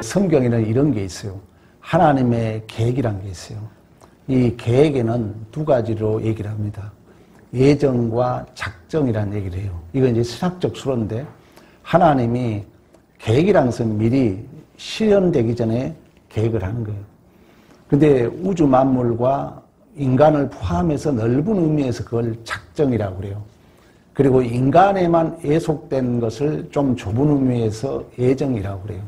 성경에는 이런 게 있어요. 하나님의 계획이란 게 있어요. 이 계획에는 두 가지로 얘기를 합니다. 예정과 작정이라는 얘기를 해요. 이건 이제 신학적 수로인데, 하나님이 계획이라는 것은 미리 실현되기 전에 계획을 하는 거예요. 근데 우주 만물과 인간을 포함해서 넓은 의미에서 그걸 작정이라고 그래요. 그리고 인간에만 예속된 것을 좀 좁은 의미에서 예정이라고 그래요.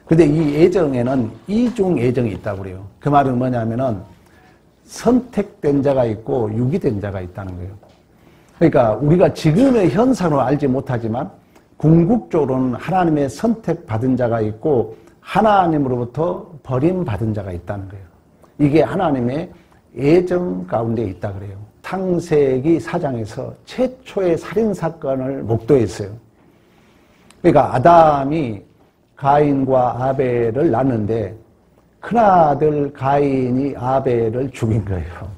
근데 이 예정에는 이중 예정이 있다고 그래요. 그 말은 뭐냐면은 선택된 자가 있고 유기된 자가 있다는 거예요. 그러니까 우리가 지금의 현상으로 알지 못하지만 궁극적으로는 하나님의 선택받은 자가 있고 하나님으로부터 버림받은 자가 있다는 거예요. 이게 하나님의 예정 가운데 있다 그래요. 창세기 4장에서 최초의 살인사건을 목도했어요. 그러니까 아담이 가인과 아벨을 낳는데 큰아들 가인이 아벨을 죽인 거예요.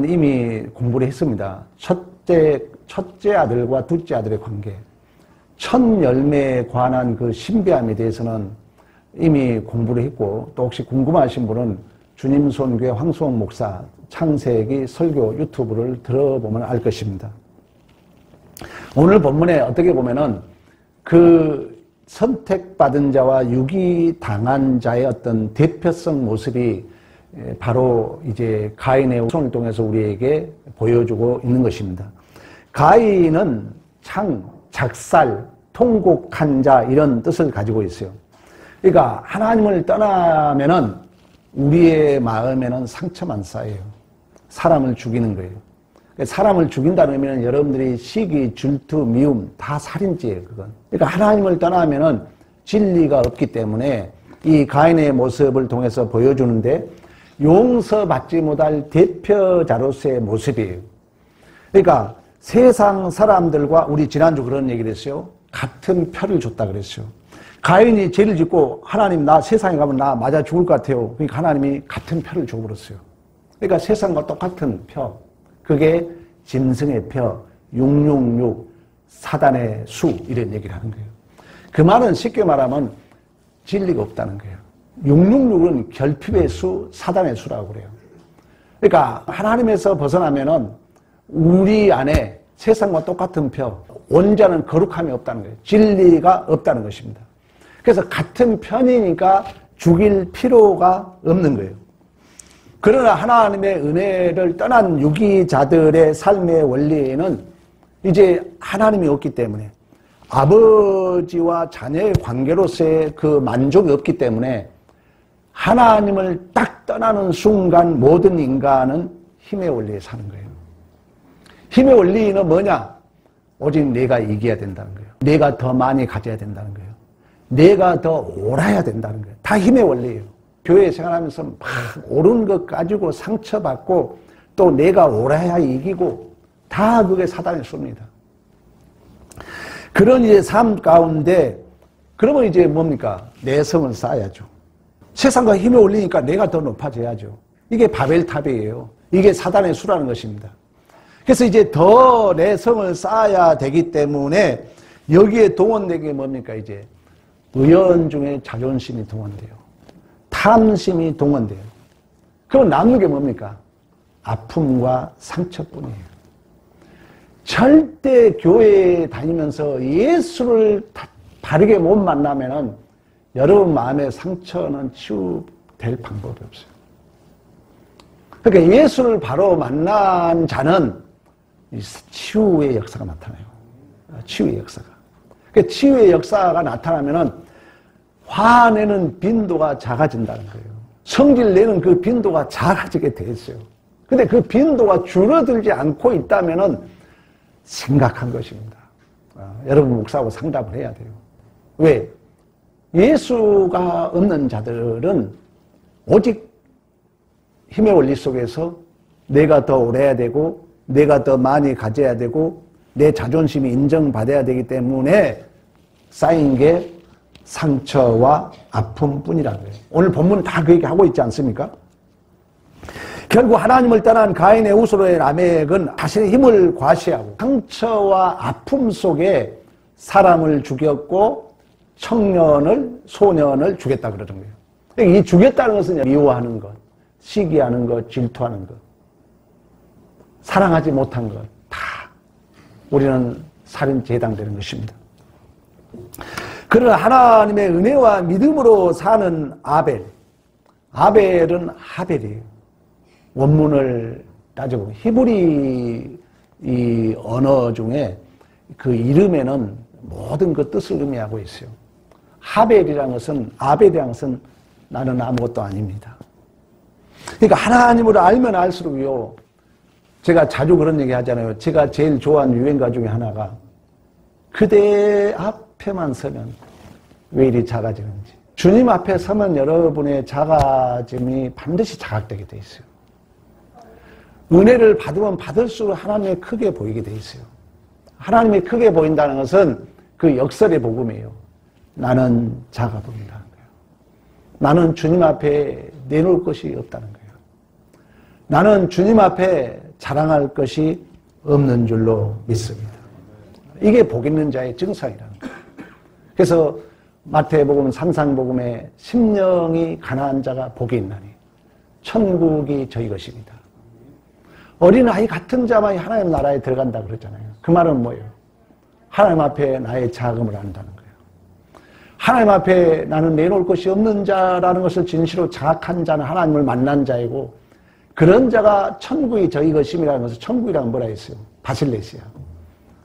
이미 공부를 했습니다. 첫째 아들과 둘째 아들의 관계, 첫 열매에 관한 그 신비함에 대해서는 이미 공부를 했고, 또 혹시 궁금하신 분은 주님손교회 황수홍 목사 창세기 설교 유튜브를 들어보면 알 것입니다. 오늘 본문에 어떻게 보면은 그 선택받은 자와 유기당한 자의 어떤 대표성 모습이 바로 이제 가인의 후손을 통해서 우리에게 보여주고 있는 것입니다. 가인은 작살, 통곡한 자 이런 뜻을 가지고 있어요. 그러니까 하나님을 떠나면은 우리의 마음에는 상처만 쌓여요. 사람을 죽이는 거예요. 사람을 죽인다는 의미는 여러분들이 시기, 질투, 미움 다 살인죄예요. 그건. 그러니까 하나님을 떠나면은 진리가 없기 때문에 이 가인의 모습을 통해서 보여주는데 용서받지 못할 대표자로서의 모습이에요. 그러니까 세상 사람들과 우리 지난주 그런 얘기를 했어요. 같은 표를 줬다 그랬어요. 가인이 죄를 짓고 하나님 나 세상에 가면 나 맞아 죽을 것 같아요. 그러니까 하나님이 같은 표를 줘버렸어요. 그러니까 세상과 똑같은 표. 그게 짐승의 표, 666, 사단의 수 이런 얘기를 하는 거예요. 그 말은 쉽게 말하면 진리가 없다는 거예요. 666은 결핍의 수, 사단의 수라고 그래요. 그러니까 하나님에서 벗어나면은 우리 안에 세상과 똑같은 표, 원자는 거룩함이 없다는 거예요. 진리가 없다는 것입니다. 그래서 같은 편이니까 죽일 필요가 없는 거예요. 그러나 하나님의 은혜를 떠난 유기자들의 삶의 원리에는 이제 하나님이 없기 때문에 아버지와 자녀의 관계로서의 그 만족이 없기 때문에 하나님을 딱 떠나는 순간 모든 인간은 힘의 원리에 사는 거예요. 힘의 원리는 뭐냐? 오직 내가 이겨야 된다는 거예요. 내가 더 많이 가져야 된다는 거예요. 내가 더 옳아야 된다는 거예요. 다 힘의 원리예요. 교회 생활하면서 막 옳은 것 가지고 상처받고 또 내가 옳아야 이기고 다 그게 사단의 수입니다. 그런 이제 삶 가운데 그러면 이제 뭡니까? 내성을 쌓아야죠. 세상과 힘이 올리니까 내가 더 높아져야죠. 이게 바벨탑이에요. 이게 사단의 수라는 것입니다. 그래서 이제 더 내성을 쌓아야 되기 때문에 여기에 동원되는 게 뭡니까? 이제 의연중에 자존심이 동원돼요. 탐심이 동원돼요. 그럼 남는 게 뭡니까? 아픔과 상처뿐이에요. 절대 교회에 다니면서 예수를 바르게 못 만나면은 여러분 마음의 상처는 치유될 방법이 없어요. 그러니까 예수를 바로 만난 자는 치유의 역사가 나타나요. 치유의 역사가. 그러니까 치유의 역사가 나타나면은 화내는 빈도가 작아진다는 거예요. 성질 내는 그 빈도가 작아지게 돼 있어요. 근데 그 빈도가 줄어들지 않고 있다면은 심각한 것입니다. 여러분 목사하고 상담을 해야 돼요. 왜? 예수가 없는 자들은 오직 힘의 원리 속에서 내가 더 오래야 되고 내가 더 많이 가져야 되고 내 자존심이 인정받아야 되기 때문에 쌓인 게 상처와 아픔뿐이라는 거예요. 오늘 본문은 다 그 얘기 하고 있지 않습니까? 결국 하나님을 떠난 가인의 후손의 라멕은 자신의 힘을 과시하고 상처와 아픔 속에 사람을 죽였고 청년을, 소년을 주겠다 그러는 거예요. 이 주겠다는 것은 미워하는 것, 시기하는 것, 질투하는 것, 사랑하지 못한 것, 다 우리는 살인죄에 해당되는 것입니다. 그러나 하나님의 은혜와 믿음으로 사는 아벨, 아벨은 하벨이에요. 원문을 따져보면 히브리 이 언어 중에 그 이름에는 모든 그 뜻을 의미하고 있어요. 하벨이라는 것은, 아벨이라는 것은 나는 아무것도 아닙니다. 그러니까 하나님을 알면 알수록요, 제가 자주 그런 얘기 하잖아요. 제가 제일 좋아하는 유행가 중에 하나가 그대 앞에만 서면 왜 이리 작아지는지. 주님 앞에 서면 여러분의 작아짐이 반드시 자각되게 돼 있어요. 은혜를 받으면 받을수록 하나님이 크게 보이게 돼 있어요. 하나님이 크게 보인다는 것은 그 역설의 복음이에요. 나는 작아 보인다는 거예요. 나는 주님 앞에 내놓을 것이 없다는 거예요. 나는 주님 앞에 자랑할 것이 없는 줄로 믿습니다. 이게 복 있는 자의 증상이라는 거예요. 그래서 마태복음, 산상복음에 심령이 가난한 자가 복이 있나니 천국이 저희 것입니다. 어린아이 같은 자만이 하나님 나라에 들어간다 그러잖아요. 그 말은 뭐예요? 하나님 앞에 나의 자금을 안다는 거예요. 하나님 앞에 나는 내놓을 것이 없는 자라는 것을 진실로 자각한 자는 하나님을 만난 자이고, 그런 자가 천국이 저희 것임이라는 것을, 천국이라는 뭐라 했어요? 바실레시아.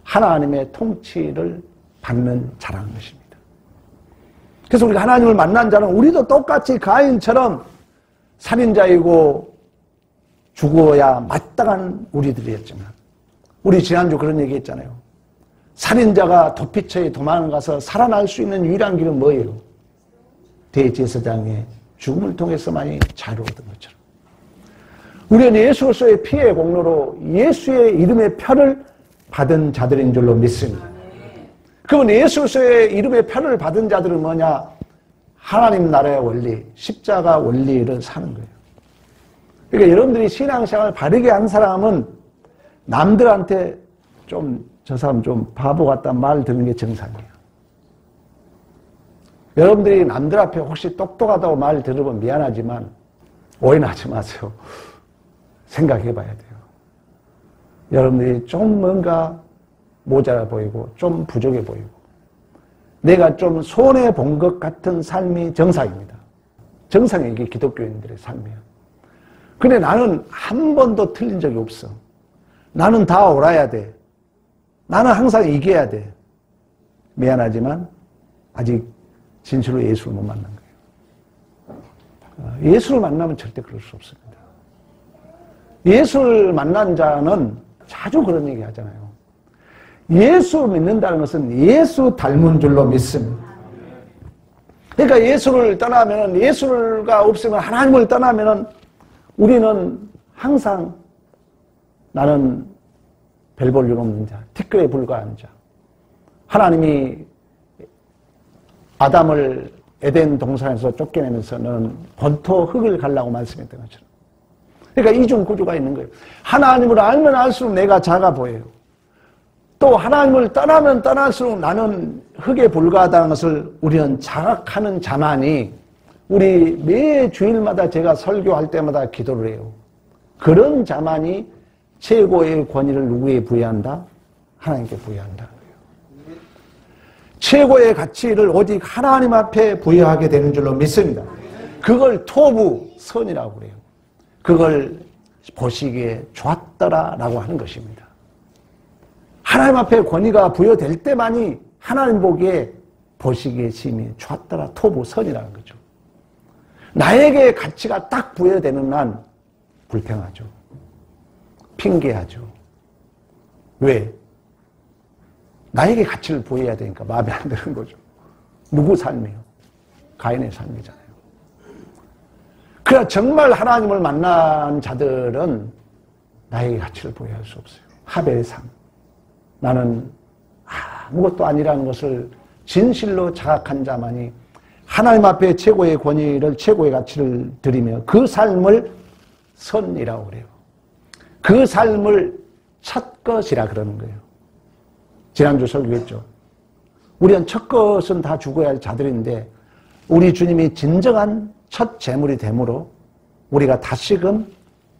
하나님의 통치를 받는 자라는 것입니다. 그래서 우리가 하나님을 만난 자는 우리도 똑같이 가인처럼 살인자이고 죽어야 마땅한 우리들이었지만, 우리 지난주 그런 얘기 했잖아요. 살인자가 도피처에 도망가서 살아날 수 있는 유일한 길은 뭐예요? 대제사장의 죽음을 통해서만이 자유를 얻은 것처럼 우리는 예수 그리스도의 피의 공로로 예수의 이름의 표를 받은 자들인 줄로 믿습니다. 그러면 예수 그리스도의 이름의 표를 받은 자들은 뭐냐? 하나님 나라의 원리, 십자가 원리를 사는 거예요. 그러니까 여러분들이 신앙생활을 바르게 한 사람은 남들한테 저 사람 좀 바보 같다 말 듣는 게 정상이에요. 여러분들이 남들 앞에 혹시 똑똑하다고 말 들으면 미안하지만 오해하지 마세요. 생각해 봐야 돼요. 여러분들이 좀 뭔가 모자라 보이고 좀 부족해 보이고 내가 좀 손해 본 것 같은 삶이 정상입니다. 정상이 이게 기독교인들의 삶이에요. 근데 나는 한 번도 틀린 적이 없어. 나는 다 옳아야 돼. 나는 항상 이겨야 돼. 미안하지만 아직 진실로 예수를 못 만난 거예요. 예수를 만나면 절대 그럴 수 없습니다. 예수를 만난 자는 자주 그런 얘기 하잖아요. 예수 믿는다는 것은 예수 닮은 줄로 믿습니다. 그러니까 예수를 떠나면, 예수가 없으면, 하나님을 떠나면 우리는 항상 나는 별 볼 일 없는 자, 티끌에 불과한 자. 하나님이 아담을 에덴 동산에서 쫓겨내면서 너는 본토 흙을 가려고 말씀했던 것처럼. 그러니까 이중 구조가 있는 거예요. 하나님을 알면 알수록 내가 작아 보여요. 또 하나님을 떠나면 떠날수록 나는 흙에 불과하다는 것을 우리는 자각하는 자만이, 우리 매 주일마다 제가 설교할 때마다 기도를 해요. 그런 자만이 최고의 권위를 누구에게 부여한다? 하나님께 부여한다는 거예요. 최고의 가치를 오직 하나님 앞에 부여하게 되는 줄로 믿습니다. 그걸 토부, 선이라고 그래요. 그걸 보시기에 좋았더라라고 하는 것입니다. 하나님 앞에 권위가 부여될 때만이 하나님 보기에 보시기에 심히 좋았더라, 토부, 선이라는 거죠. 나에게 가치가 딱 부여되는 난 불평하죠. 핑계하죠. 왜? 나에게 가치를 부여해야 되니까 마음에 안 드는 거죠. 누구 삶이요? 가인의 삶이잖아요. 그러나 정말 하나님을 만난 자들은 나에게 가치를 부여할 수 없어요. 하벨의 삶. 나는 아무것도 아니라는 것을 진실로 자각한 자만이 하나님 앞에 최고의 권위를, 최고의 가치를 드리며 그 삶을 선이라고 그래요. 그 삶을 첫 것이라 그러는 거예요. 지난주 설교했죠. 우리는 첫 것은 다 죽어야 할 자들인데 우리 주님이 진정한 첫 재물이 되므로 우리가 다시금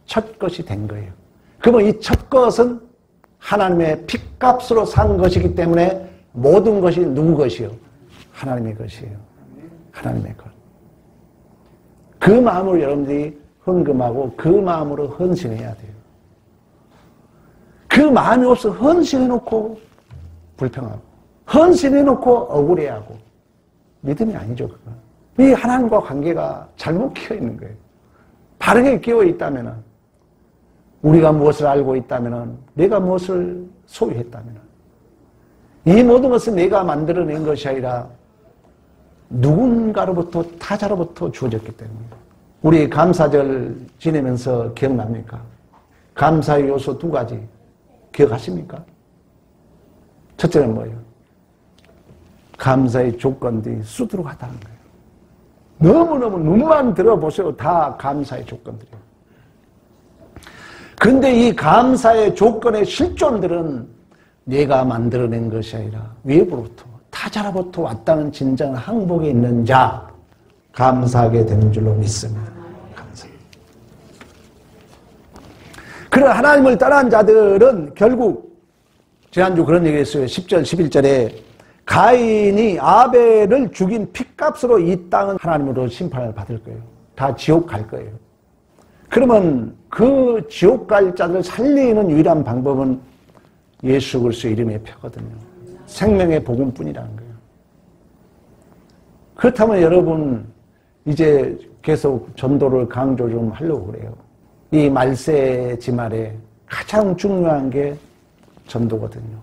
첫 것이 된 거예요. 그러면 이 첫 것은 하나님의 핏값으로 산 것이기 때문에 모든 것이 누구 것이요? 하나님의 것이에요. 하나님의 것. 그 마음으로 여러분들이 헌금하고 그 마음으로 헌신해야 돼요. 그 마음이 없어 헌신해놓고 불평하고 헌신해놓고 억울해하고 믿음이 아니죠. 그건. 이 하나님과 관계가 잘못 끼어 있는 거예요. 바르게 끼어 있다면 우리가 무엇을 알고 있다면 내가 무엇을 소유했다면 이 모든 것은 내가 만들어낸 것이 아니라 누군가로부터 타자로부터 주어졌기 때문에 우리 감사절 지내면서 기억납니까? 감사의 요소 두 가지 기억하십니까? 첫째는 뭐예요? 감사의 조건들이 수두룩하다는 거예요. 너무너무 눈만 들어보세요. 다 감사의 조건들이에요. 근데 이 감사의 조건의 실존들은 내가 만들어낸 것이 아니라 외부로부터 타자로부터 왔다는 진정한 항복에 있는 자 감사하게 되는 줄로 믿습니다. 감사. 그런 하나님을 떠난 자들은 결국 지난주 그런 얘기 했어요. 10절 11절에 가인이 아벨을 죽인 핏값으로 이 땅은 하나님으로 심판을 받을 거예요. 다 지옥 갈 거예요. 그러면 그 지옥 갈 자들을 살리는 유일한 방법은 예수 그리스도의 이름의 표거든요. 생명의 복음뿐이라는 거예요. 그렇다면 여러분 이제 계속 전도를 강조 좀 하려고 그래요. 이 말세 지말에 가장 중요한 게 전도거든요.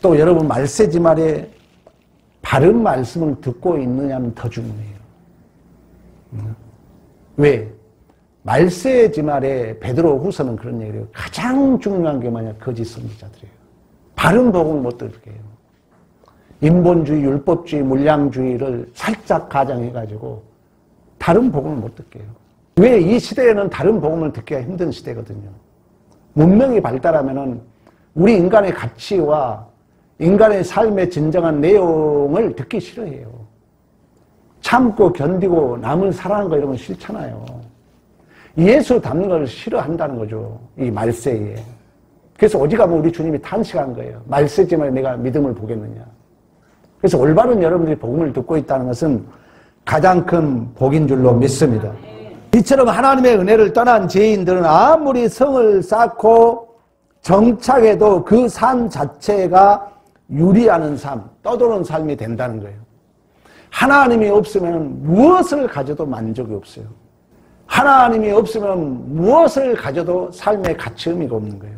또 여러분 말세 지말에 바른 말씀을 듣고 있느냐면 더 중요해요. 왜? 말세 지말에 베드로 후서는 그런 얘기를 해요. 가장 중요한 게 뭐냐? 거짓 선지자들이에요. 바른 복음을 못 듣게 해요. 인본주의, 율법주의, 물량주의를 살짝 가장해가지고 다른 복음을 못 듣게 해요. 왜? 이 시대에는 다른 복음을 듣기가 힘든 시대거든요. 문명이 발달하면은 우리 인간의 가치와 인간의 삶의 진정한 내용을 듣기 싫어해요. 참고 견디고 남을 사랑하는 거 이런 건 싫잖아요. 예수 닮는 걸 싫어한다는 거죠. 이 말세에. 그래서 어디 가면 우리 주님이 탄식한 거예요. 말세지만 내가 믿음을 보겠느냐. 그래서 올바른 여러분들이 복음을 듣고 있다는 것은 가장 큰 복인 줄로 믿습니다. 이처럼 하나님의 은혜를 떠난 죄인들은 아무리 성을 쌓고 정착해도 그 삶 자체가 유리하는 삶, 떠도는 삶이 된다는 거예요. 하나님이 없으면 무엇을 가져도 만족이 없어요. 하나님이 없으면 무엇을 가져도 삶의 가치 의미가 없는 거예요.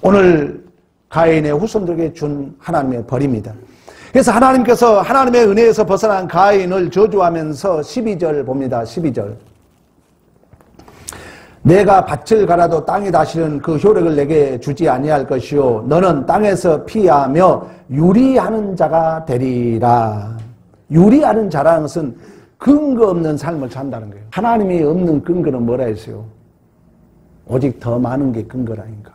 오늘 가인의 후손들에게 준 하나님의 벌입니다. 그래서 하나님께서 하나님의 은혜에서 벗어난 가인을 저주하면서 12절 봅니다. 12절. 내가 밭을 갈아도 땅이 다시는 그 효력을 내게 주지 아니할 것이요 너는 땅에서 피하며 유리하는 자가 되리라. 유리하는 자라는 것은 근거 없는 삶을 산다는 거예요. 하나님이 없는 근거는 뭐라 했어요? 오직 더 많은 게 근거라니까.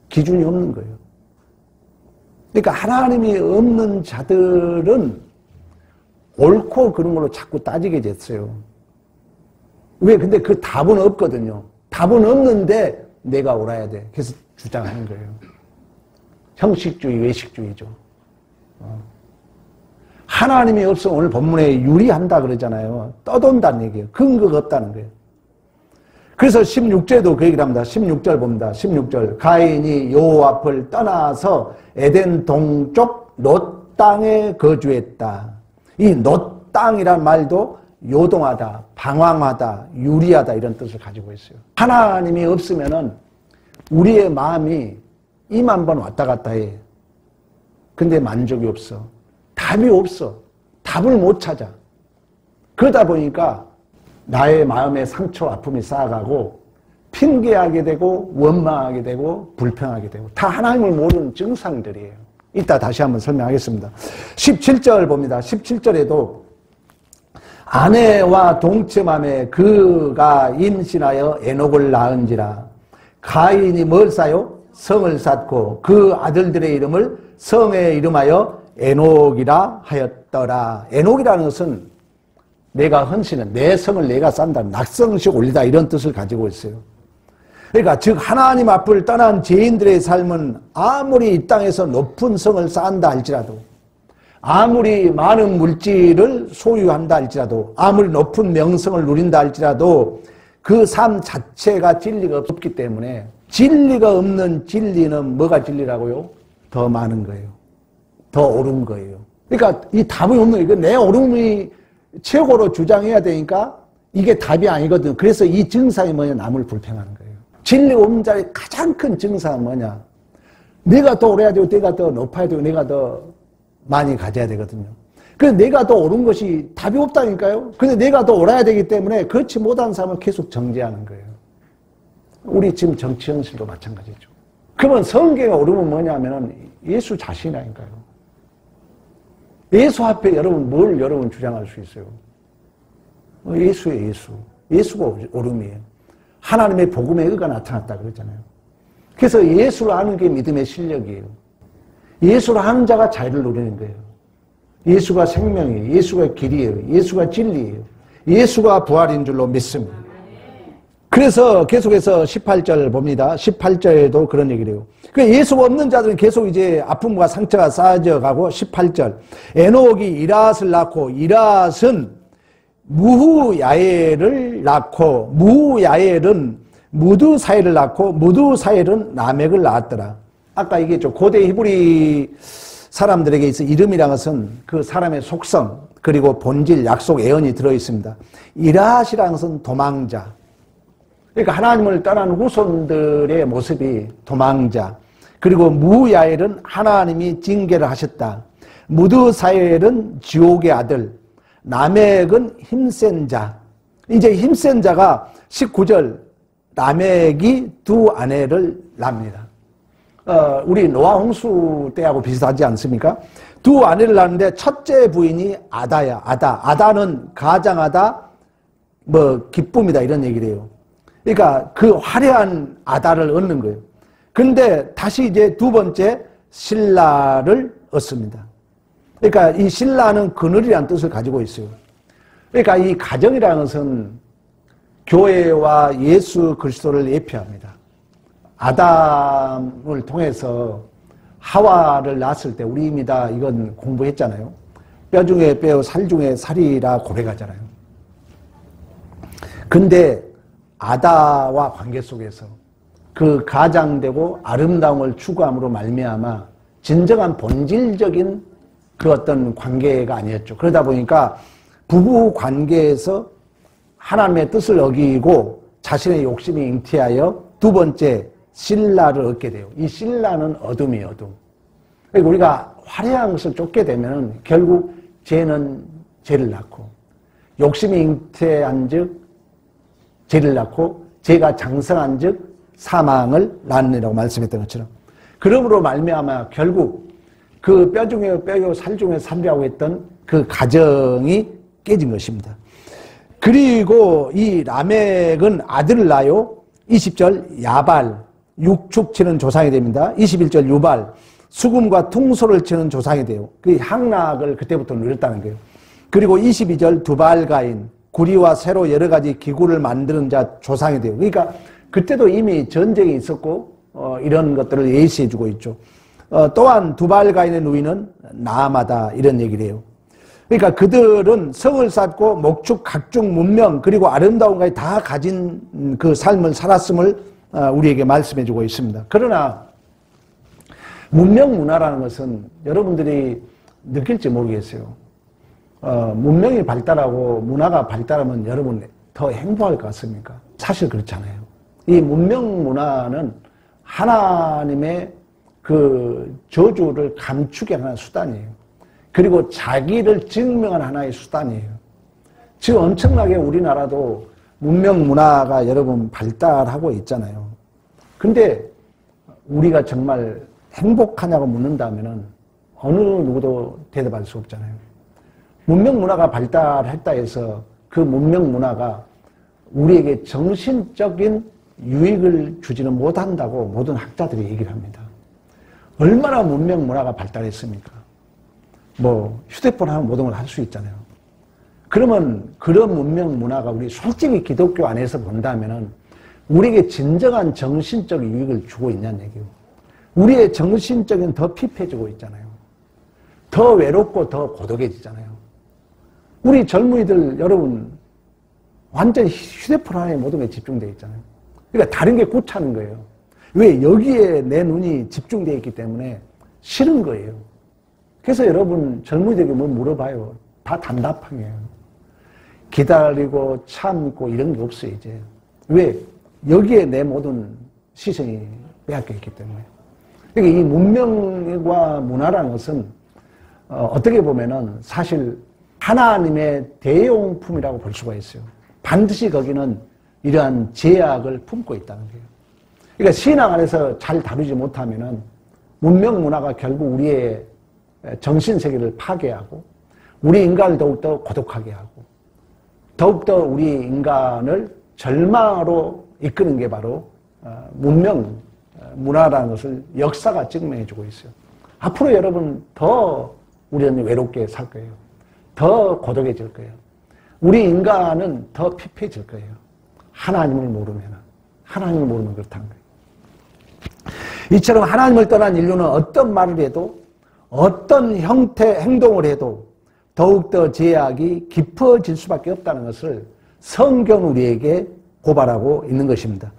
기준이 없는 거예요. 그러니까 하나님이 없는 자들은 옳고 그런 걸로 자꾸 따지게 됐어요. 왜? 근데 그 답은 없거든요. 답은 없는데 내가 옳아야 돼. 그래서 주장하는 거예요. 형식주의, 외식주의죠. 하나님이 없으면 오늘 본문에 유리한다 그러잖아요. 떠돈다는 얘기예요. 근거가 없다는 거예요. 그래서 16절에도 그 얘기를 합니다. 16절 봅니다. 16절. 가인이 여호와 앞을 떠나서 에덴 동쪽 롯 땅에 거주했다. 이 롯 땅이란 말도 요동하다, 방황하다, 유리하다 이런 뜻을 가지고 있어요. 하나님이 없으면은 우리의 마음이 이만 번 왔다 갔다 해. 근데 만족이 없어. 답이 없어. 답을 못 찾아. 그러다 보니까 나의 마음의 상처, 아픔이 쌓아가고 핑계하게 되고 원망하게 되고 불평하게 되고 다 하나님을 모르는 증상들이에요. 이따 다시 한번 설명하겠습니다. 17절 봅니다. 17절에도 아내와 동침함에 그가 임신하여 에녹을 낳은지라. 가인이 뭘 쌓요? 성을 쌓고 그 아들들의 이름을 성에 이름하여 에녹이라 하였더라. 에녹이라는 것은 내가 헌신은 내 성을 내가 쌓는다, 낙성식 올리다 이런 뜻을 가지고 있어요. 그러니까 즉 하나님 앞을 떠난 죄인들의 삶은 아무리 이 땅에서 높은 성을 쌓는다 할지라도, 아무리 많은 물질을 소유한다 할지라도, 아무리 높은 명성을 누린다 할지라도 그 삶 자체가 진리가 없기 때문에, 진리가 없는 진리는 뭐가 진리라고요? 더 많은 거예요. 더 옳은 거예요. 그러니까 이 답이 없는 거예요. 내 옳음이 최고로 주장해야 되니까 이게 답이 아니거든요. 그래서 이 증상이 뭐냐? 남을 불평하는 거예요. 진리 없는 자의 가장 큰 증상은 뭐냐? 내가 더 오래야 되고, 내가 더 높아야 되고, 내가 더 많이 가져야 되거든요. 그래서 내가 더 옳은 것이 답이 없다니까요. 근데 내가 더 옳아야 되기 때문에 그렇지 못한 사람을 계속 정죄하는 거예요. 우리 지금 정치 현실도 마찬가지죠. 그러면 성경의 옳음은 뭐냐면은 예수 자신이라니까요. 예수 앞에 여러분 주장할 수 있어요? 예수예요, 예수. 예수가 옳음이에요. 하나님의 복음의 의가 나타났다 그랬잖아요. 그래서 예수를 아는 게 믿음의 실력이에요. 예수를 아는 자가 자유를 누리는 거예요. 예수가 생명이에요. 예수가 길이에요. 예수가 진리예요. 예수가 부활인 줄로 믿습니다. 그래서 계속해서 18절 봅니다. 18절에도 그런 얘기를 해요. 예수가 없는 자들은 계속 이제 아픔과 상처가 쌓여져 가고, 18절. 에녹이 이랏을 낳고, 이랏은 무후야엘을 낳고, 무후야엘은 무두사엘을 낳고, 무두사엘은 라멕을 낳았더라. 아까 얘기했죠. 고대 히브리 사람들에게 있어 이름이라는 것은 그 사람의 속성, 그리고 본질, 약속, 예언이 들어있습니다. 이랏이라는 것은 도망자. 그러니까 하나님을 떠난 후손들의 모습이 도망자. 그리고 무야엘은 하나님이 징계를 하셨다. 무드사엘은 지옥의 아들. 라멕은 힘센 자. 이제 힘센 자가 19절, 라멕이 두 아내를 낳습니다. 우리 노아 홍수 때하고 비슷하지 않습니까? 두 아내를 낳는데 첫째 부인이 아다야. 아다는 가장하다, 기쁨이다 이런 얘기를 해요. 그러니까 그 화려한 아다를 얻는 거예요. 근데 다시 이제 두 번째 실라를 얻습니다. 그러니까 이 실라는 그늘이라는 뜻을 가지고 있어요. 그러니까 이 가정이라는 것은 교회와 예수 그리스도를 예표합니다. 아담을 통해서 하와를 낳았을 때 우리 이미 다 이건 공부했잖아요. 뼈 중에 뼈, 살 중에 살이라 고백하잖아요. 근데 아다와 관계 속에서 그 가장되고 아름다움을 추구함으로 말미암아 진정한 본질적인 그 어떤 관계가 아니었죠. 그러다 보니까 부부 관계에서 하나님의 뜻을 어기고 자신의 욕심이 잉태하여 두 번째 실라를 얻게 돼요. 이 실라는 어둠이에요, 어둠. 그러니까 우리가 화려한 것을 쫓게 되면 결국 죄는 죄를 낳고, 욕심이 잉태한 즉 죄를 낳고, 죄가 장성한 즉 사망을 낳느라고 말씀했던 것처럼, 그러므로 말미암아 결국 그 뼈 중에 뼈요 살 중에 살이라고 했던 그 가정이 깨진 것입니다. 그리고 이 라멕은 아들을 낳아요. 20절 야발, 육축 치는 조상이 됩니다. 21절 유발, 수금과 퉁소를 치는 조상이 돼요. 그 향락을 그때부터 누렸다는 거예요. 그리고 22절 두발가인, 구리와 새로 여러 가지 기구를 만드는 자 조상이 돼요. 그러니까 그때도 이미 전쟁이 있었고 이런 것들을 예시해주고 있죠. 또한 두발가인의 누이는 나아마다 이런 얘기를 해요. 그러니까 그들은 성을 쌓고 목축, 각종 문명 그리고 아름다움까지 다 가진 그 삶을 살았음을 우리에게 말씀해주고 있습니다. 그러나 문명 문화라는 것은 여러분들이 느낄지 모르겠어요. 문명이 발달하고 문화가 발달하면 여러분 더 행복할 것 같습니까? 사실 그렇잖아요. 이 문명 문화는 하나님의 그 저주를 감추게 하는 수단이에요. 그리고 자기를 증명하는 하나의 수단이에요. 지금 엄청나게 우리나라도 문명 문화가 여러분 발달하고 있잖아요. 근데 우리가 정말 행복하냐고 묻는다면은 어느 누구도 대답할 수 없잖아요. 문명 문화가 발달했다 해서 그 문명 문화가 우리에게 정신적인 유익을 주지는 못한다고 모든 학자들이 얘기를 합니다. 얼마나 문명 문화가 발달했습니까? 뭐 휴대폰 하면 모든 걸 할 수 있잖아요. 그러면 그런 문명 문화가 우리 솔직히 기독교 안에서 본다면은 우리에게 진정한 정신적 유익을 주고 있냐는 얘기예요. 우리의 정신적인 더 피폐해지고 있잖아요. 더 외롭고 더 고독해지잖아요. 우리 젊은이들 여러분 완전히 휴대폰 하나에 모든 게 집중되어 있잖아요. 그러니까 다른 게 꽂히는 거예요. 왜? 여기에 내 눈이 집중되어 있기 때문에 싫은 거예요. 그래서 여러분 젊은이들에게 뭐 물어봐요. 다 답답해요. 기다리고 참고 이런 게 없어요 이제. 왜? 여기에 내 모든 시선이 빼앗겨 있기 때문에. 그러니까 이 문명과 문화라는 것은 어떻게 보면은 사실 하나님의 대용품이라고 볼 수가 있어요. 반드시 거기는 이러한 제약을 품고 있다는 거예요. 그러니까 신앙 안에서 잘 다루지 못하면은 문명 문화가 결국 우리의 정신세계를 파괴하고 우리 인간을 더욱더 고독하게 하고 더욱더 우리 인간을 절망으로 이끄는 게 바로 문명 문화라는 것을 역사가 증명해주고 있어요. 앞으로 여러분 더 우리는 외롭게 살 거예요. 더 고독해질 거예요. 우리 인간은 더 피폐해질 거예요. 하나님을 모르면 그렇다는 거예요. 이처럼 하나님을 떠난 인류는 어떤 말을 해도 어떤 형태 행동을 해도 더욱더 죄악이 깊어질 수밖에 없다는 것을 성경 우리에게 고발하고 있는 것입니다.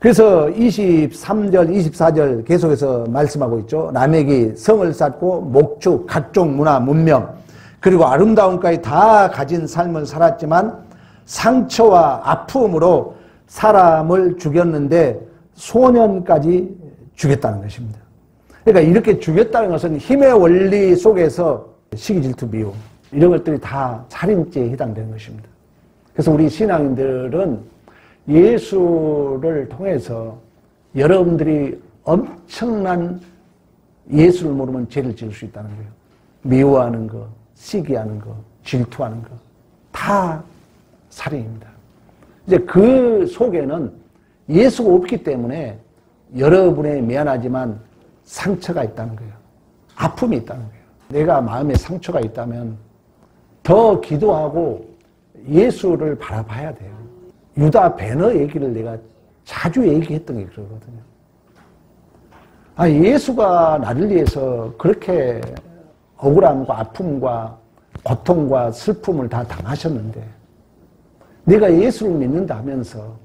그래서 23절, 24절 계속해서 말씀하고 있죠. 라멕이 성을 쌓고 목축, 각종 문화, 문명 그리고 아름다움까지 다 가진 삶을 살았지만 상처와 아픔으로 사람을 죽였는데 소년까지 죽였다는 것입니다. 그러니까 이렇게 죽였다는 것은 힘의 원리 속에서 시기, 질투, 미움 이런 것들이 다 살인죄에 해당되는 것입니다. 그래서 우리 신앙인들은 예수를 통해서 여러분들이 엄청난 예수를 모르면 죄를 지을 수 있다는 거예요. 미워하는 거, 시기하는 거, 질투하는 거 다 살인입니다. 이제 그 속에는 예수가 없기 때문에 여러분의 미안하지만 상처가 있다는 거예요. 아픔이 있다는 거예요. 내가 마음에 상처가 있다면 더 기도하고 예수를 바라봐야 돼요. 유다 배너 얘기를 내가 자주 얘기했던 게 그러거든요. 예수가 나를 위해서 그렇게 억울함과 아픔과 고통과 슬픔을 다 당하셨는데 내가 예수를 믿는다 하면서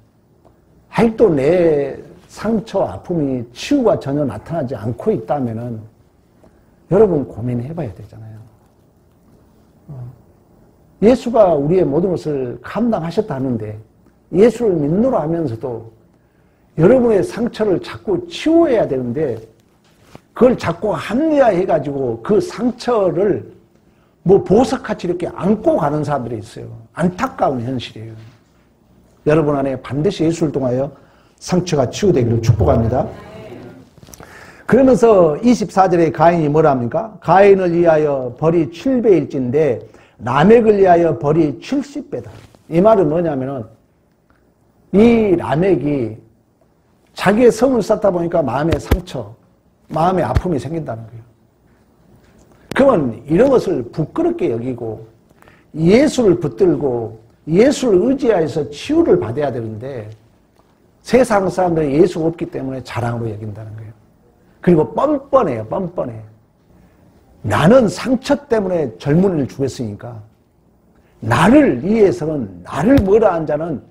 아직도 내 상처와 아픔이 치유가 전혀 나타나지 않고 있다면은 여러분 고민해봐야 되잖아요. 예수가 우리의 모든 것을 감당하셨다는데 예수를 믿노라 하면서도 여러분의 상처를 자꾸 치유해야 되는데 그걸 자꾸 합리화해가지고 그 상처를 뭐 보석같이 이렇게 안고 가는 사람들이 있어요. 안타까운 현실이에요. 여러분 안에 반드시 예수를 통하여 상처가 치유되기를 축복합니다. 그러면서 24절에 가인이 뭐라 합니까? 가인을 위하여 벌이 7배일진데 라멕을 위하여 벌이 70배다. 이 말은 뭐냐면은 이 라멕이 자기의 성을 쌓다 보니까 마음의 상처, 마음의 아픔이 생긴다는 거예요. 그러면 이런 것을 부끄럽게 여기고 예수를 붙들고 예수를 의지하여서 치유를 받아야 되는데 세상 사람들은 예수가 없기 때문에 자랑으로 여긴다는 거예요. 그리고 뻔뻔해요. 뻔뻔해. 나는 상처 때문에 젊은이를 죽였으니까 나를 위해서는 나를 뭐라 한 자는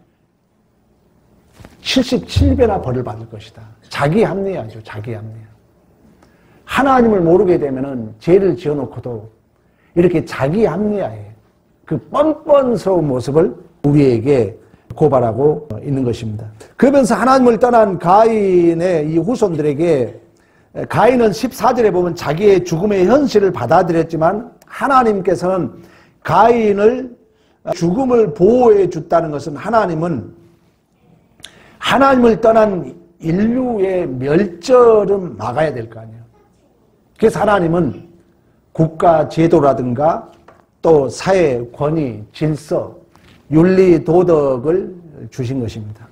77배나 벌을 받을 것이다. 자기 합리화죠. 자기 합리화. 하나님을 모르게 되면은 죄를 지어놓고도 이렇게 자기 합리화해. 그 뻔뻔스러운 모습을 우리에게 고발하고 있는 것입니다. 그러면서 하나님을 떠난 가인의 이 후손들에게 가인은 14절에 보면 자기의 죽음의 현실을 받아들였지만 하나님께서는 가인을 죽음을 보호해 줬다는 것은 하나님은 하나님을 떠난 인류의 멸절은 막아야 될 거 아니에요. 그래서 하나님은 국가 제도라든가 또 사회 권위, 질서, 윤리, 도덕을 주신 것입니다.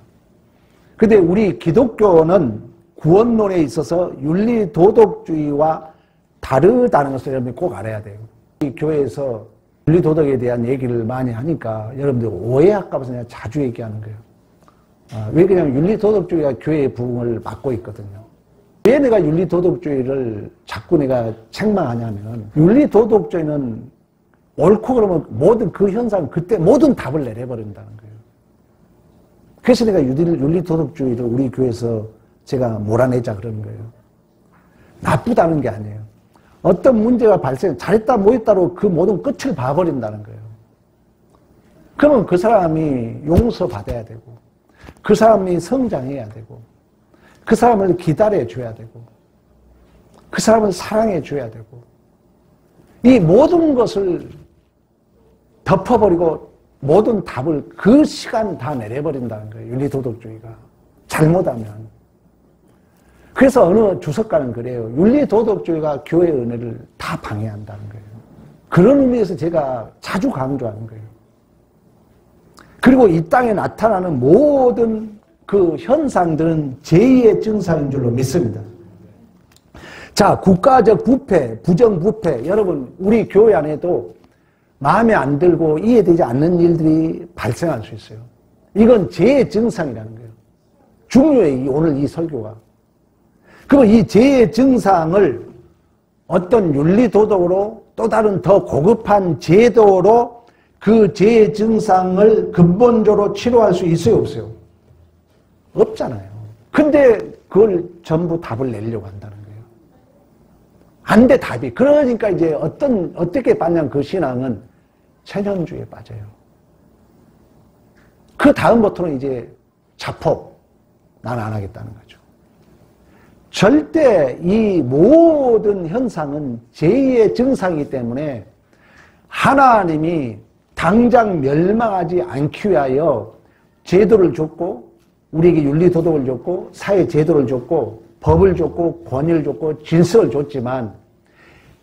그런데 우리 기독교는 구원론에 있어서 윤리도덕주의와 다르다는 것을 여러분이 꼭 알아야 돼요. 이 교회에서 윤리도덕에 대한 얘기를 많이 하니까 여러분들 오해할까 봐서 내가 자주 얘기하는 거예요. 왜 그냥 윤리도덕주의가 교회의 부흥을 막고 있거든요. 왜 내가 윤리도덕주의를 자꾸 내가 책망하냐면, 윤리도덕주의는 옳고 그러면 모든 그 현상, 그때 모든 답을 내려버린다는 거예요. 그래서 내가 윤리도덕주의를 우리 교회에서 제가 몰아내자 그러는 거예요. 나쁘다는 게 아니에요. 어떤 문제가 발생, 잘했다 못했다로 그 모든 끝을 봐버린다는 거예요. 그러면 그 사람이 용서받아야 되고, 그 사람이 성장해야 되고, 그 사람을 기다려줘야 되고, 그 사람을 사랑해줘야 되고, 이 모든 것을 덮어버리고 모든 답을 그 시간 다 내려버린다는 거예요. 윤리도덕주의가. 잘못하면. 그래서 어느 주석가는 그래요. 윤리도덕주의가 교회의 은혜를 다 방해한다는 거예요. 그런 의미에서 제가 자주 강조하는 거예요. 그리고 이 땅에 나타나는 모든 그 현상들은 제2의 증상인 줄로 믿습니다. 자, 국가적 부패, 부정부패. 여러분, 우리 교회 안에도 마음에 안 들고 이해되지 않는 일들이 발생할 수 있어요. 이건 제 증상이라는 거예요. 중요해, 오늘 이 설교가. 그리고 이 제 증상을 어떤 윤리도덕으로 또 다른 더 고급한 제도로 그 제 증상을 근본적으로 치료할 수 있어요, 없어요? 없잖아요. 근데 그걸 전부 답을 내려고 한다는 거예요. 안 돼, 답이. 그러니까 이제 어떻게 빠냐면 그 신앙은 천연주의에 빠져요. 그 다음부터는 이제 자폭. 나는 안 하겠다는 거죠. 절대 이 모든 현상은 제2의 증상이기 때문에 하나님이 당장 멸망하지 않기 위하여 제도를 줬고, 우리에게 윤리도덕을 줬고, 사회제도를 줬고, 법을 줬고, 권위를 줬고, 질서를 줬지만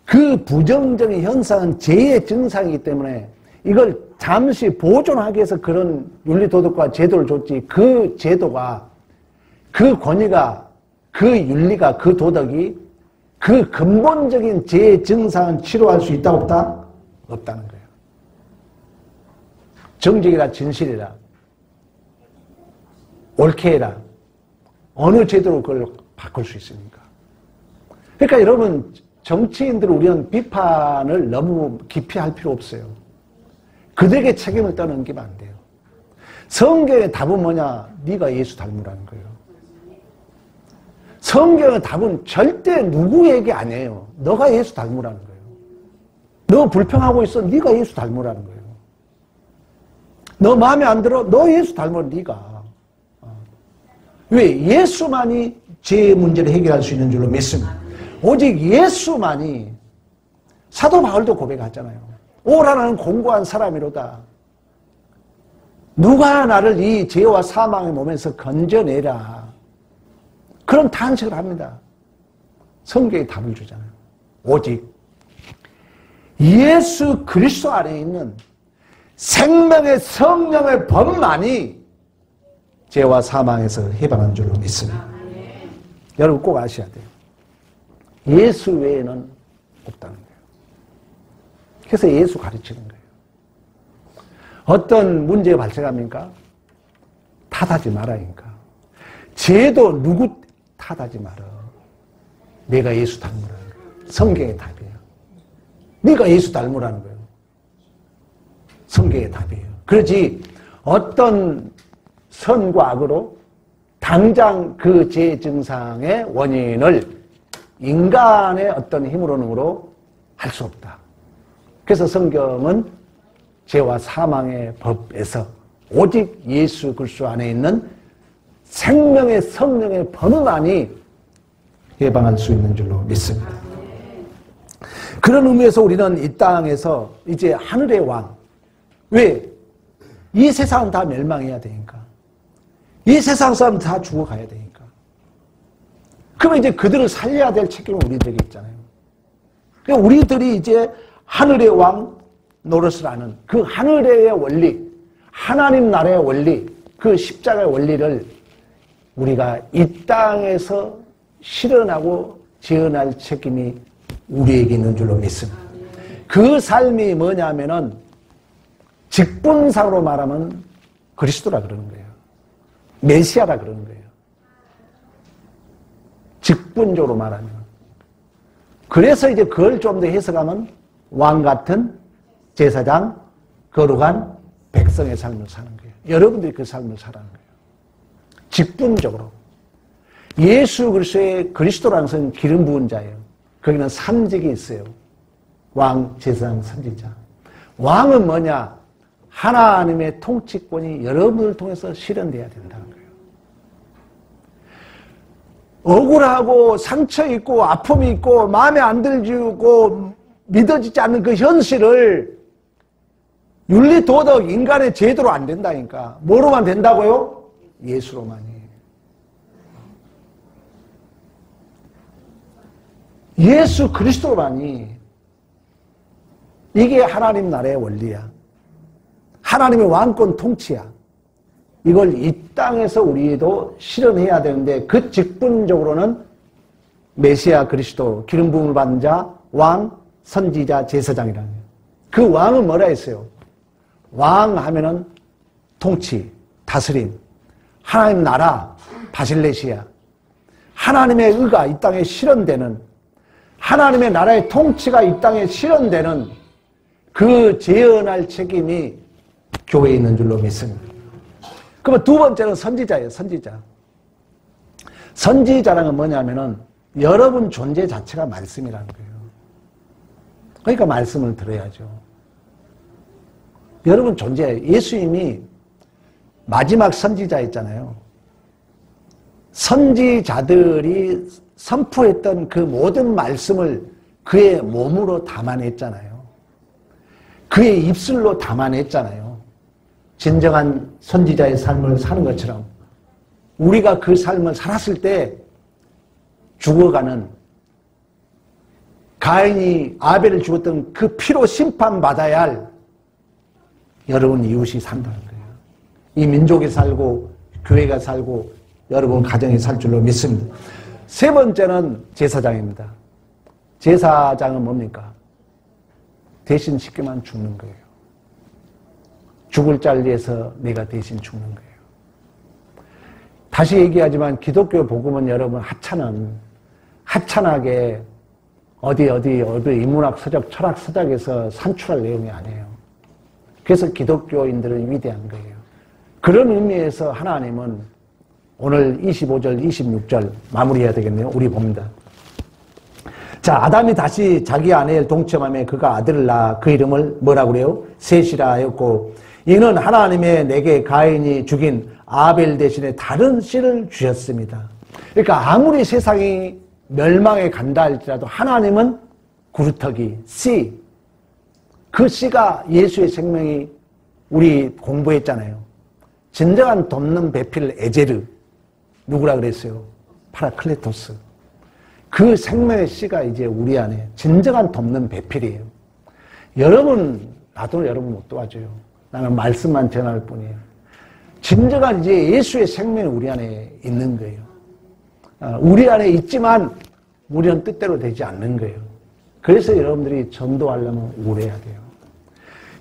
그 부정적인 현상은 제2의 증상이기 때문에 이걸 잠시 보존하기 위해서 그런 윤리도덕과 제도를 줬지, 그 제도가, 그 권위가, 그 윤리가, 그 도덕이 그 근본적인 제 증상을 치료할 수 있다 없다? 없다는 거예요. 정직이라 진실이라 옳게 해라. 어느 제도로 그걸 바꿀 수 있습니까? 그러니까 여러분, 정치인들 우리는 비판을 너무 깊이 할 필요 없어요. 그들에게 책임을 떠넘기면 안 돼요. 성경의 답은 뭐냐? 네가 예수 닮으라는 거예요. 성경의 답은 절대 누구에게 아니에요. 너가 예수 닮으라는 거예요. 너 불평하고 있어. 네가 예수 닮으라는 거예요. 너 마음에 안 들어? 너 예수 닮으라, 네가. 왜? 예수만이 죄의 문제를 해결할 수 있는 줄로 믿습니다. 오직 예수만이, 사도 바울도 고백하잖아요. 오라 나는 공고한 사람이로다. 누가 나를 이 죄와 사망의 몸에서 건져내라. 그런 탄식을 합니다. 성경이 답을 주잖아요. 오직 예수 그리스도 안에 있는 생명의 성령의 법만이 죄와 사망에서 해방한 줄로 믿습니다. 여러분 꼭 아셔야 돼요. 예수 외에는 없다는 거예요. 그래서 예수 가르치는 거예요. 어떤 문제가 발생합니까? 탓하지 말라니까. 죄도 누구 탓하지 마라. 내가 예수 닮으라는 거예요. 성경의 답이에요. 네가 예수 닮으라는 거예요. 성경의 답이에요. 그렇지 어떤 선과 악으로 당장 그 죄 증상의 원인을 인간의 어떤 힘으로는 할 수 없다. 그래서 성경은 죄와 사망의 법에서 오직 예수 그리스도 안에 있는 생명의 성령의 법만이 해방할 수 있는 줄로 믿습니다. 그런 의미에서 우리는 이 땅에서 이제 하늘의 왕, 왜? 이 세상은 다 멸망해야 되니까. 이 세상 사람 다 죽어가야 되니까. 그러면 이제 그들을 살려야 될 책임은 우리들에게 있잖아요. 그러니까 우리들이 이제 하늘의 왕 노릇을 하는 그 하늘의 원리, 하나님 나라의 원리, 그 십자가의 원리를 우리가 이 땅에서 실현하고 재현할 책임이 우리에게 있는 줄로 믿습니다. 그 삶이 뭐냐면은 직분상으로 말하면 그리스도라 그러는 거예요. 메시아라 그러는 거예요. 직분적으로 말하면. 그래서 이제 그걸 좀 더 해석하면 왕 같은 제사장, 거룩한 백성의 삶을 사는 거예요. 여러분들이 그 삶을 살아가는 거예요. 직분적으로. 예수 그리스도의 그리스도라는 것은 기름 부은 자예요. 거기는 상직이 있어요. 왕, 제사장, 선지자. 왕은 뭐냐? 하나님의 통치권이 여러분을 통해서 실현돼야 된다는 거예요. 억울하고 상처 있고 아픔이 있고 마음에 안 들고 믿어지지 않는 그 현실을 윤리, 도덕, 인간의 제도로 안 된다니까. 뭐로만 된다고요? 예수로만이. 예수 그리스도로만이. 이게 하나님 나라의 원리야. 하나님의 왕권 통치야. 이걸 이 땅에서 우리도 실현해야 되는데 그 직분적으로는 메시아 그리스도, 기름 부음을 받은 자, 왕, 선지자, 제사장이라는 거예요. 그 왕은 뭐라 했어요? 왕 하면은 통치, 다스림, 하나님 나라, 바실레시아. 하나님의 의가 이 땅에 실현되는, 하나님의 나라의 통치가 이 땅에 실현되는 그 재현할 책임이 교회에 있는 줄로 믿습니다. 그러면 두 번째는 선지자예요. 선지자. 선지자라는 건 뭐냐면은 여러분 존재 자체가 말씀이라는 거예요. 그러니까 말씀을 들어야죠. 여러분 존재, 예수님이 마지막 선지자였잖아요. 선지자들이 선포했던 그 모든 말씀을 그의 몸으로 담아냈잖아요. 그의 입술로 담아냈잖아요. 진정한 선지자의 삶을 사는 것처럼 우리가 그 삶을 살았을 때 죽어가는, 가인이 아벨을 죽었던 그 피로 심판받아야 할 여러분 이웃이 산다는 거예요. 이 민족이 살고 교회가 살고 여러분 가정이 살 줄로 믿습니다. 세 번째는 제사장입니다. 제사장은 뭡니까? 대신 시키면 죽는 거예요. 죽을 자리에서 내가 대신 죽는 거예요. 다시 얘기하지만 기독교 복음은 여러분 하찮하게 어디 인문학 서적, 철학 서적에서 산출할 내용이 아니에요. 그래서 기독교인들은 위대한 거예요. 그런 의미에서 하나님은 오늘 25절, 26절 마무리해야 되겠네요. 우리 봅니다. 자, 아담이 다시 자기 아내를 동침하며 그가 아들을 낳아 그 이름을 뭐라고 그래요? 셋이라 하였고, 이는 하나님의 내게 가인이 죽인 아벨 대신에 다른 씨를 주셨습니다. 그러니까 아무리 세상이 멸망에 간다 할지라도 하나님은 구루터기, 씨. 그 씨가 예수의 생명이 우리 공부했잖아요. 진정한 돕는 배필 에제르. 누구라 그랬어요? 파라클레토스. 그 생명의 씨가 이제 우리 안에 진정한 돕는 배필이에요. 여러분, 나도 여러분 못 도와줘요. 나는 말씀만 전할 뿐이에요. 진정한 이제 예수의 생명이 우리 안에 있는 거예요. 우리 안에 있지만 우리는 뜻대로 되지 않는 거예요. 그래서 여러분들이 전도하려면 우울해야 돼요.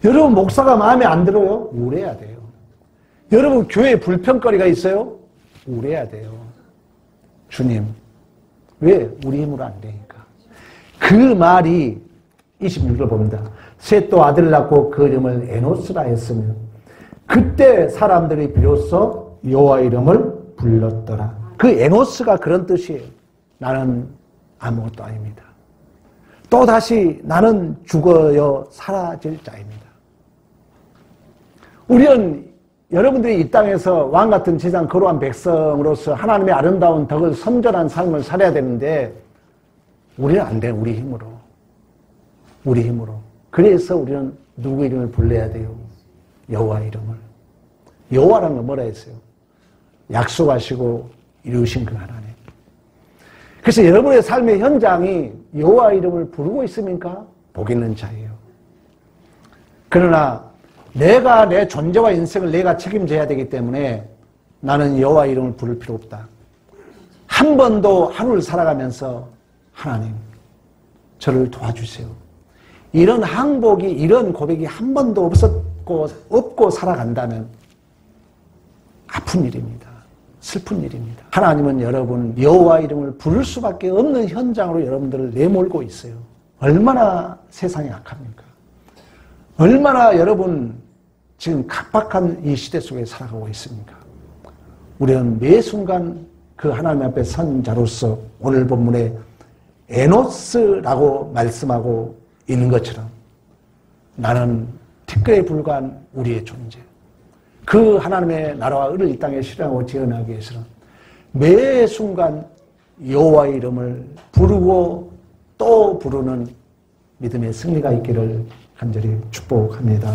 여러분 목사가 마음에 안 들어요? 우울해야 돼요. 여러분 교회에 불평거리가 있어요? 우울해야 돼요. 주님, 왜? 우리 힘으로 안 되니까. 그 말이 26절 봅니다. 셋 또 아들을 낳고 그 이름을 에노스라 했으며 그때 사람들이 비로소 여호와 이름을 불렀더라. 그 에노스가 그런 뜻이에요. 나는 아무것도 아닙니다. 또다시 나는 죽어요 사라질 자입니다. 우리는 여러분들이 이 땅에서 왕같은 제사장 거룩한 백성으로서 하나님의 아름다운 덕을 선전한 삶을 살아야 되는데 우리는 안 돼요. 우리 힘으로. 우리 힘으로. 그래서 우리는 누구 이름을 불러야 돼요? 여호와 이름을. 여호와라는 건 뭐라 했어요? 약속하시고 이루신 그 하나님. 그래서 여러분의 삶의 현장이 여호와 이름을 부르고 있습니까? 복 있는 자예요. 그러나 내가 내 존재와 인생을 내가 책임져야 되기 때문에 나는 여호와 이름을 부를 필요 없다. 한 번도 하루를 살아가면서 하나님 저를 도와주세요. 이런 항복이 이런 고백이 한 번도 없고 살아간다면 아픈 일입니다. 슬픈 일입니다. 하나님은 여러분 여호와 이름을 부를 수밖에 없는 현장으로 여러분들을 내몰고 있어요. 얼마나 세상이 악합니까? 얼마나 여러분 지금 각박한 이 시대 속에 살아가고 있습니까? 우리는 매 순간 그 하나님 앞에 선 자로서 오늘 본문에 에노스라고 말씀하고 있는 것처럼 나는 티끌에 불과한 우리의 존재, 그 하나님의 나라와 의를 이 땅에 실현하고 재현하기 위해서는 매 순간 여호와의 이름을 부르고 또 부르는 믿음의 승리가 있기를 간절히 축복합니다.